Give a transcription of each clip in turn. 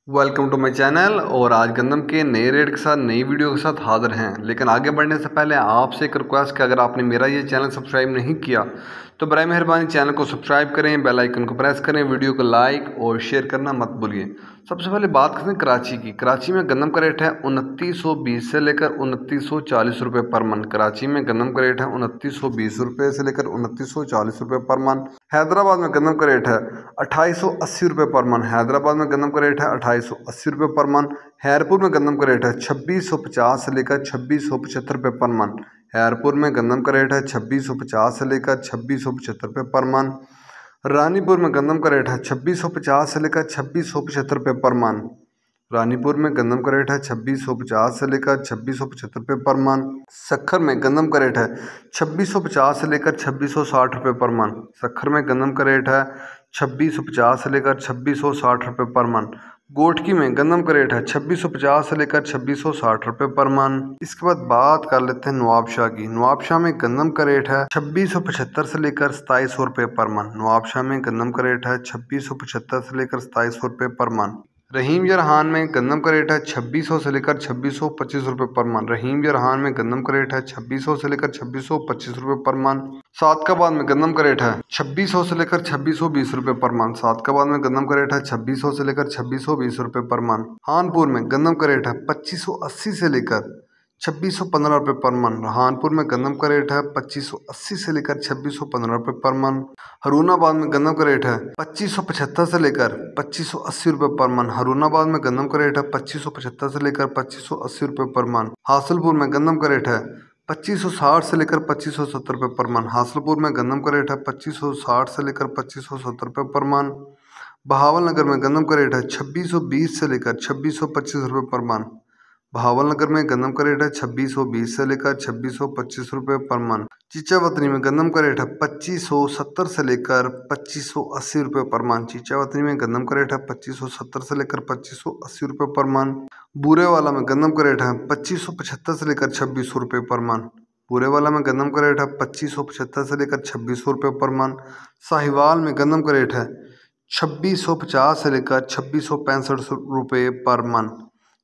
Welcome to my channel. और आज गंदम के नए रेट के साथ नई वीडियो के साथ हाजिर हैं। लेकिन आगे बढ़ने से पहले आपसे एक रिक्वेस्ट कि अगर आपने मेरा ये चैनल सब्सक्राइब नहीं किया तो बराए मेहरबानी चैनल को सब्सक्राइब करें, बेल आइकन को प्रेस करें, वीडियो को लाइक और शेयर करना मत भूलिए। सबसे पहले बात करते हैं कराची की। कराची में गंदम का रेट है 2920 से लेकर 2940 रुपये पर मन। कराची में गंदम का रेट है 2920 रुपये से लेकर 2940 रुपये पर मन। हैदराबाद में गंदम का रेट है 2880 रुपये पर मन। हैदराबाद में गंदम का रेट है 2880 रुपये पर मन। हैरपुर में गंदम का रेट है 2650 से लेकर 2675 रुपये पर मन। हैरपुर में गंदम का रेट है 2650 से लेकर 2675 रुपये पर मन। रानीपुर में गंदम का रेट है 2650 से लेकर 2675 रुपये पर मन। रानीपुर में गंदम का रेट है 2650 से लेकर 2675 रुपये पर मन। सक्खर में गंदम का रेट है 2650 से लेकर 2660 रुपये पर मन। सक्खर में गंदम का रेट है 2650 से लेकर 2660 रुपये पर मन। गोटकी में गंदम का रेट है 2650 से लेकर 2660 रुपये पर मन। इसके बाद बात कर लेते हैं नवाबशाह की। नवाबशाह में गंदम का रेट है 2675 से लेकर 2700 रुपये पर मन। नवाबशाह में गंदम का रेट है 2675 से लेकर 2700 रुपये पर मन। रहीम जरहान में गंदम का रेट है 2600 से लेकर 2625 रुपये पर मन। रहीम जरहान में गंदम का रेट है 2600 से लेकर 2625 रुपये पर मन। सादकाबाद में गंदम का रेट है 2600 से लेकर 2620 रुपये पर मन। सादकाबाद में गंदम का रेट है 2600 से लेकर 2620 रुपये पर मन। हानपुर में गंदम का रेट है 2580 से लेकर 2615 रुपये पर मन। रहानपुर में गंदम का रेट है 2580 से लेकर 2615 रुपये पर मन। हरूनाबाद में गंदम का रेट है 2575 से लेकर 2580 रुपये पर मन। हरूनाबाद में गंदम का रेट है 2575 से लेकर 2580 रुपये पर मन। हासिलपुर में गंदम का रेट है 2560 से लेकर 2570 रुपये पर मन। हासिलपुर में गंदम का रेट है 2560 से लेकर 2570 रुपये पर मन। बहावल नगर में गंदम का रेट है 2620 से लेकर 2625 रुपये पर मन। बहावल नगर में गंदम का रेट है 2620 से लेकर 2625 रुपये पर मन। चीचावतनी में गंदम का रेट है 2570 से लेकर 2580 रुपये पर मन। चीचावतनी में गंदम का रेट है 2570 से लेकर 2580 रुपये पर मन। बूरेवाला में गंदम का रेट है 2575 से लेकर 2600 रुपये पर मन। बूरेवाला में गंदम का रेट है 2575 से लेकर 2600 रुपये पर मन। साहिवाल में गंदम का रेट है 2650 से लेकर 2665 रुपये पर मन।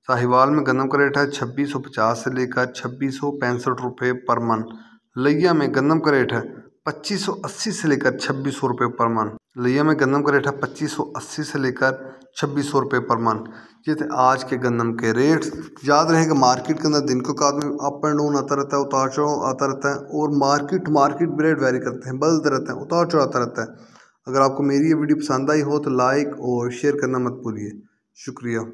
साहिवाल में गंदम का रेट है 2650 से लेकर 2665 रुपये पर मन। लिया में गंदम का रेट है 2580 से लेकर 2600 रुपये पर मन। लिया में गंदम का रेट है 2580 से लेकर 2600 रुपये पर मन। ये थे आज के गंदम के रेट्स। याद रहेगा मार्केट के अंदर दिन को बाद में अप एंड डाउन आता रहता है, उतार चढ़ाव आता रहता है और मार्केट भी रेट वेरी करते हैं, बदलते रहते हैं, उतार चढ़ाव आता रहता है। अगर आपको मेरी ये वीडियो पसंद आई हो तो लाइक और शेयर करना मत भूलिए। शुक्रिया।